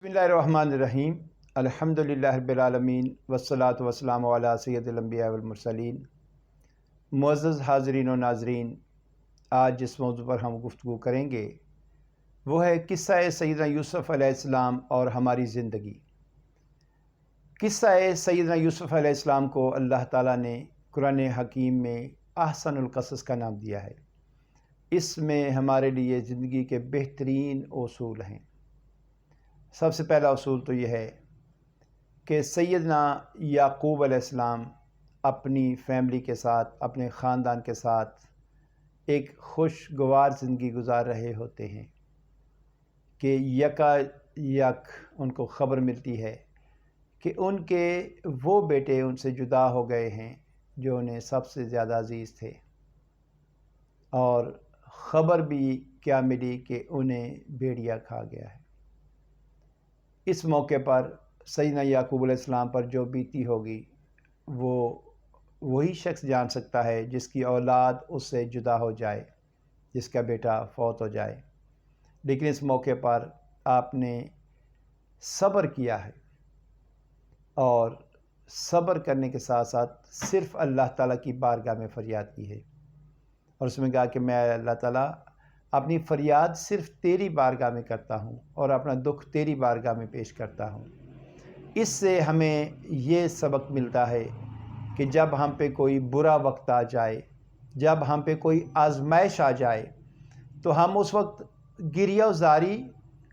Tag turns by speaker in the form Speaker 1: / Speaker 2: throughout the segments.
Speaker 1: बिस्मिल्लाहिर्रहमानिर्रहीम अल्हम्दुलिल्लाहि रब्बिल आलमीन वस्सलातु वस्सलामु अला सय्यदिल अंबिया वल मुरसलीन। मुअज़्ज़ज़ हाज़रीन व नाज़रीन, आज जिस मौजू पर हम गुफ्तगू करेंगे वो है किस्सा सैयदना यूसुफ़ अलैहिस्सलाम और हमारी ज़िंदगी। किस्सा सैयदना यूसुफ़ अलैहिस्सलाम को अल्लाह ताला ने कुरान हकीम में अहसनुल क़सस का नाम दिया है। इसमें हमारे लिए ज़िंदगी के बेहतरीन उसूल हैं। सबसे पहला उसूल तो यह है कि सैयदना याकूब अलैहिस्सलाम अपनी फैमिली के साथ, अपने ख़ानदान के साथ एक खुशगवार ज़िंदगी गुजार रहे होते हैं कि यकायक उनको ख़बर मिलती है कि उनके वो बेटे उनसे जुदा हो गए हैं जो उन्हें सबसे ज़्यादा अज़ीज़ थे, और ख़बर भी क्या मिली कि उन्हें भेड़िया खा गया है। इस मौके पर सैयदना याकूब अलैहिस्सलाम पर जो बीती होगी वो वही शख्स जान सकता है जिसकी औलाद उससे जुदा हो जाए, जिसका बेटा फौत हो जाए। लेकिन इस मौके पर आपने सब्र किया है, और सब्र करने के साथ साथ सिर्फ़ अल्लाह ताला की बारगाह में फ़रियाद की है, और उसमें कहा कि मैं अल्लाह ताला अपनी फ़रियाद सिर्फ़ तेरी बारगाह में करता हूँ और अपना दुख तेरी बारगाह में पेश करता हूँ। इससे हमें ये सबक मिलता है कि जब हम पे कोई बुरा वक्त आ जाए, जब हम पे कोई आजमाइश आ जाए, तो हम उस वक्त गिरियाज़ारी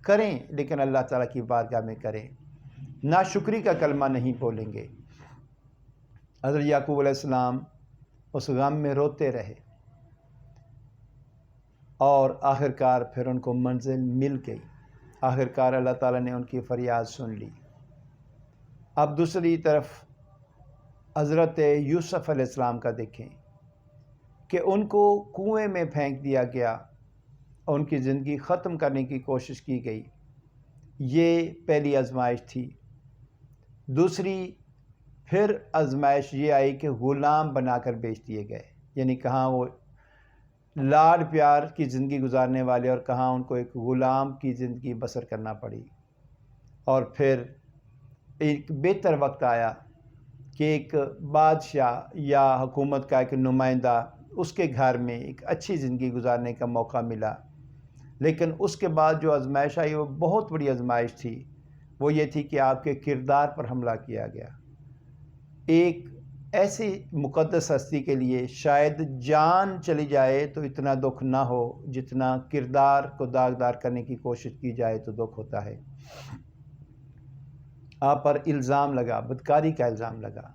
Speaker 1: करें, लेकिन अल्लाह ताला की बारगाह में करें, नाशुक्री का कलमा नहीं बोलेंगे। हज़रत याकूब अलैहिस्सलाम उस गम में रोते रहे और आखिरकार फिर उनको मंजिल मिल गई। आखिरकार अल्लाह ताला ने उनकी फ़रियाद सुन ली। अब दूसरी तरफ हज़रत यूसुफ़ अलैहिस्सलाम का देखें कि उनको कुएं में फेंक दिया गया और उनकी ज़िंदगी ख़त्म करने की कोशिश की गई। ये पहली आजमाइश थी। दूसरी फिर आजमाइश ये आई कि ग़ुलाम बनाकर बेच दिए गए, यानी कहाँ वो लाड प्यार की ज़िंदगी गुजारने वाले और कहाँ उनको एक ग़ुलाम की ज़िंदगी बसर करना पड़ी। और फिर एक बेहतर वक्त आया कि एक बादशाह या हुकूमत का एक नुमाइंदा, उसके घर में एक अच्छी ज़िंदगी गुजारने का मौका मिला। लेकिन उसके बाद जो आजमाइश आई वो बहुत बड़ी आजमाइश थी। वो ये थी कि आपके किरदार पर हमला किया गया। एक ऐसी मुक़द्दस हस्ती के लिए शायद जान चली जाए तो इतना दुख ना हो जितना किरदार को दागदार करने की कोशिश की जाए तो दुख होता है। आप पर इल्ज़ाम लगा, बदकारी का इल्ज़ाम लगा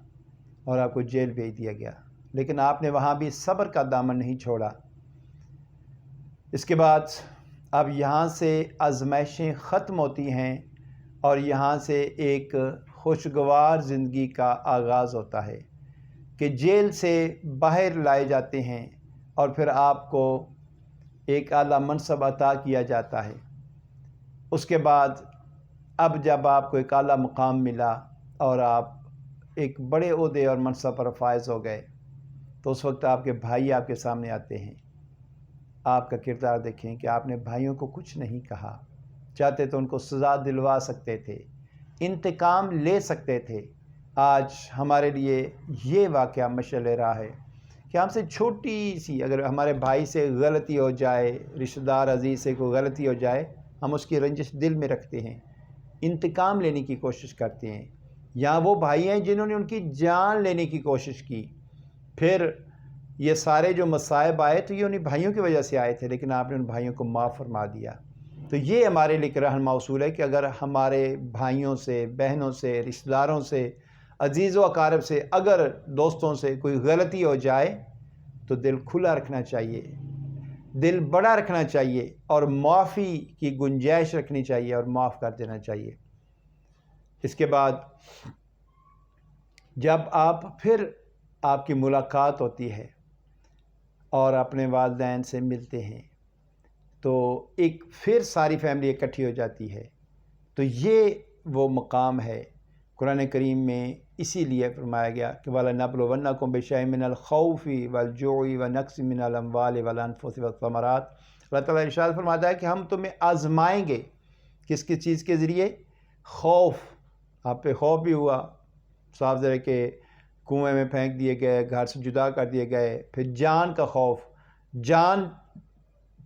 Speaker 1: और आपको जेल भेज दिया गया, लेकिन आपने वहाँ भी सब्र का दामन नहीं छोड़ा। इसके बाद अब यहाँ से आजमाइशें ख़त्म होती हैं और यहाँ से एक खुशगवार ज़िंदगी का आगाज़ होता है कि जेल से बाहर लाए जाते हैं और फिर आपको एक आला मनसब अता किया जाता है। उसके बाद अब जब आपको एक आला मुकाम मिला और आप एक बड़े ओहदे और मनसब पर फायज़ हो गए, तो उस वक्त आपके भाई आपके सामने आते हैं। आपका किरदार देखें कि आपने भाइयों को कुछ नहीं कहा, चाहते तो उनको सज़ा दिलवा सकते थे, इंतकाम ले सकते थे। आज हमारे लिए ये वाक़या मशअल रहा है कि हमसे छोटी सी अगर हमारे भाई से गलती हो जाए, रिश्तेदार अज़ीज़ से कोई गलती हो जाए, हम उसकी रंजिश दिल में रखते हैं, इंतकाम लेने की कोशिश करते हैं। या वो भाई हैं जिन्होंने उनकी जान लेने की कोशिश की, फिर ये सारे जो मसाइब आए तो ये उन्हीं भाइयों की वजह से आए थे, लेकिन आपने उन भाइयों को माफ़ फरमा दिया। तो ये हमारे लिए रहनुमा उसूल है कि अगर हमारे भाइयों से, बहनों से, रिश्तेदारों से, अजीज़ व अकारब से, अगर दोस्तों से कोई गलती हो जाए तो दिल खुला रखना चाहिए, दिल बड़ा रखना चाहिए और माफ़ी की गुंजाइश रखनी चाहिए और माफ़ कर देना चाहिए। इसके बाद जब आप फिर आपकी मुलाकात होती है और अपने वालिदैन से मिलते हैं तो एक फिर सारी फैमिली इकट्ठी हो जाती है। तो ये वो मकाम है कुरान करीम में, इसीलिए फरमाया गया कि वलनबलवन्नकुम बिशैइन मिनल खौफि वल जुइ व नक्सिन मिनल अम्वालि वल अनफुसि वस्समरात। अल्लाह ताला इरशाद फरमाता है कि हम तुम्हें आज़माएंगे। किस किस चीज़ के ज़रिए? خوف، آپ پہ خوف بھی ہوا، صاف ذرا کہ کنویں میں پھینک دیے گئے، گھر سے جدا کر دیے گئے، پھر جان کا خوف، جان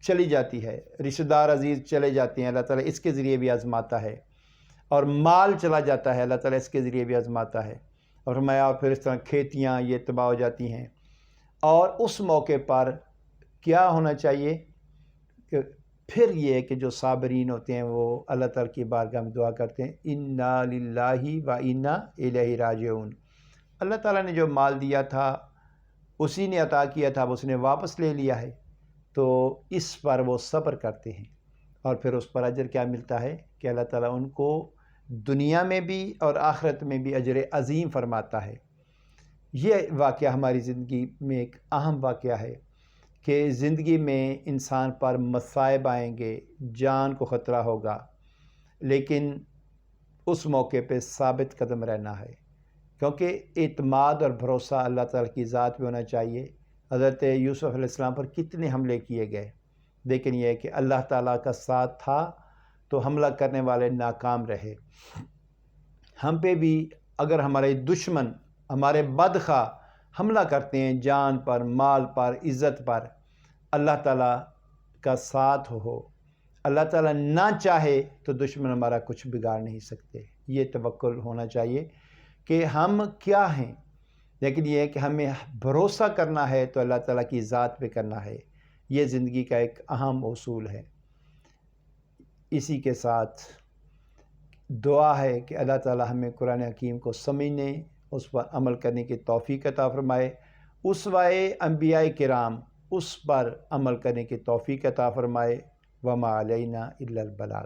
Speaker 1: چلی جاتی ہے، رشتہ دار عزیز چلے جاتے ہیں، اللہ تعالیٰ اس کے ذریعے بھی آزماتا ہے، اور مال چلا جاتا ہے، اللہ تعالیٰ اس کے ذریعے بھی آزماتا ہے، اور فرمایا پھر اس طرح کھیتیاں یہ تباہ ہو جاتی ہیں۔ اور اس موقع پر کیا ہونا چاہیے کہ پھر یہ کہ جو صابرین ہوتے ہیں وہ اللہ تعالیٰ کی بارگاہ میں دعا کرتے ہیں، انا للہ و انا الیہ راجعون۔ اللہ تعالیٰ نے جو مال دیا تھا اسی نے عطا کیا تھا، اس نے واپس لے لیا ہے، تو اس پر وہ صبر کرتے ہیں، اور پھر اس پر اجر کیا ملتا ہے کہ اللہ تعالیٰ ان کو دنیا میں بھی اور آخرت میں بھی اجر عظیم فرماتا ہے۔ یہ واقعہ ہماری زندگی میں ایک اہم واقعہ ہے کہ زندگی میں انسان پر مصائب آئیں گے، جان کو خطرہ ہوگا، لیکن اس موقع پہ ثابت قدم رہنا ہے، کیونکہ اعتماد اور بھروسہ اللہ تعالیٰ کی ذات پہ ہونا چاہیے۔ حضرت یوسف علیہ السلام پر کتنے حملے کیے گئے، لیکن یہ ہے کہ اللہ تعالیٰ کا ساتھ تھا تو حملہ کرنے والے ناکام رہے۔ ہم پہ بھی اگر ہمارے دشمن، ہمارے بدخواہ حملہ کرتے ہیں جان پر، مال پر، عزت پر، اللہ تعالیٰ کا ساتھ ہو، اللہ تعالیٰ نہ چاہے تو دشمن ہمارا کچھ بگاڑ نہیں سکتے۔ یہ توکل ہونا چاہیے کہ ہم کیا ہیں، لیکن یہ ہے کہ ہمیں بھروسہ کرنا ہے تو اللہ تعالیٰ کی ذات پہ کرنا ہے۔ یہ زندگی کا ایک اہم اصول ہے۔ اسی کے ساتھ دعا ہے کہ اللہ تعالیٰ ہمیں قرآن حکیم کو سمجھنے، اس پر عمل کرنے کی توفیق عطا فرمائے، اسوہ انبیاء کرام اس پر عمل کرنے کی توفیق عطا فرمائے۔ وما علینا الا البلاغ۔